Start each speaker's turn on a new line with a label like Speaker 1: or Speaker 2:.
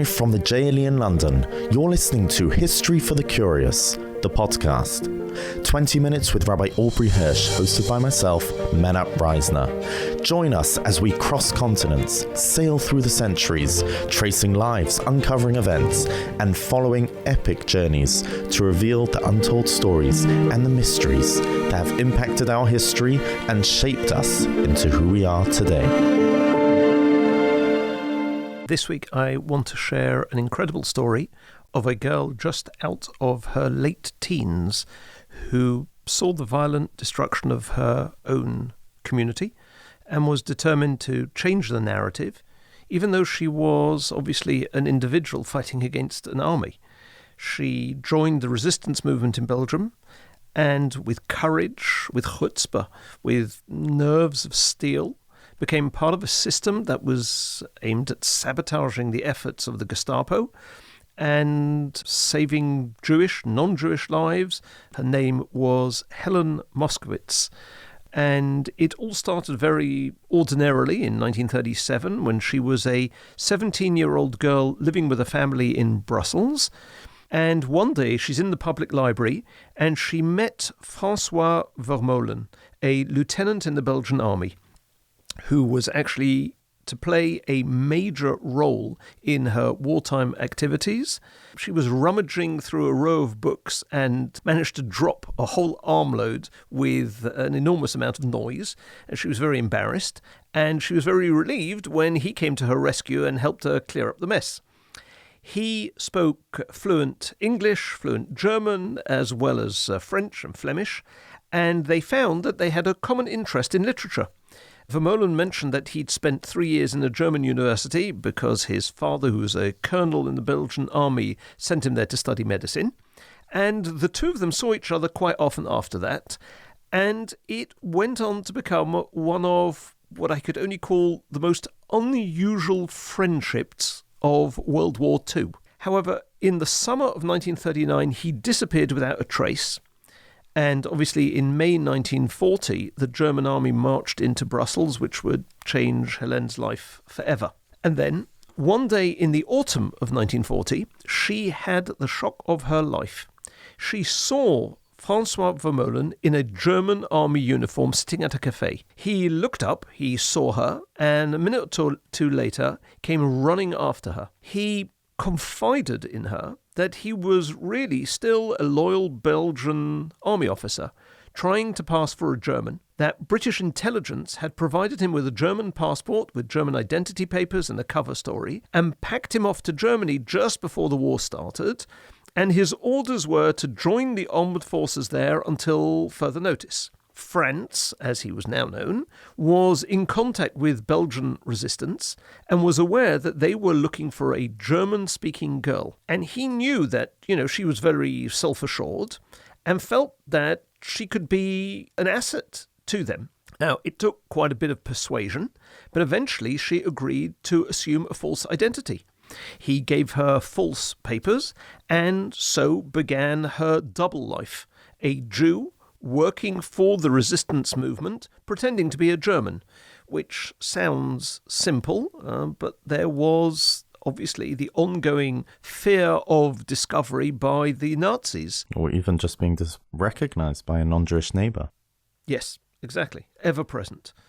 Speaker 1: Live from the JLE in London, you're listening to History for the Curious, the podcast. 20 minutes with Rabbi Aubrey Hirsch, hosted by myself, Manav Reisner. Join us as we cross continents, sail through the centuries, tracing lives, uncovering events, and following epic journeys to reveal the untold stories and the mysteries that have impacted our history and shaped us into who we are today.
Speaker 2: This week I want to share an incredible story of a girl just out of her late teens who saw the violent destruction of her own community and was determined to change the narrative, even though she was obviously an individual fighting against an army. She joined the resistance movement in Belgium, and with courage, with chutzpah, with nerves of steel, became part of a system that was aimed at sabotaging the efforts of the Gestapo and saving Jewish, non-Jewish lives. Her name was Helene Moskowitz. And it all started very ordinarily in 1937 when she was a 17-year-old girl living with a family in Brussels. And one day she's in the public library and she met Francois Vermolen, a lieutenant in the Belgian army, who was actually to play a major role in her wartime activities. She was rummaging through a row of books and managed to drop a whole armload with an enormous amount of noise, and she was very embarrassed, and she was very relieved when he came to her rescue and helped her clear up the mess. He spoke fluent English, fluent German, as well as French and Flemish, and they found that they had a common interest in literature. Vermolen mentioned that he'd spent 3 years in a German university because his father, who was a colonel in the Belgian army, sent him there to study medicine. And the two of them saw each other quite often after that. And it went on to become one of what I could only call the most unusual friendships of World War II. However, in the summer of 1939, he disappeared without a trace. And obviously in May 1940, the German army marched into Brussels, which would change Helene's life forever. And then, one day in the autumn of 1940, she had the shock of her life. She saw Francois Vermolen in a German army uniform sitting at a cafe. He looked up, he saw her, and a minute or two later came running after her. He confided in her that he was really still a loyal Belgian army officer trying to pass for a German, that British intelligence had provided him with a German passport with German identity papers and a cover story, and packed him off to Germany just before the war started, and his orders were to join the armed forces there until further notice. Franz, as he was now known, was in contact with Belgian resistance and was aware that they were looking for a German-speaking girl. And he knew that, she was very self-assured and felt that she could be an asset to them. Now, it took quite a bit of persuasion, but eventually she agreed to assume a false identity. He gave her false papers, and so began her double life, a Jew working for the resistance movement, pretending to be a German, which sounds simple, but there was obviously the ongoing fear of discovery by the Nazis.
Speaker 1: Or even just being recognized by a non-Jewish neighbor.
Speaker 2: Yes, exactly. Ever present.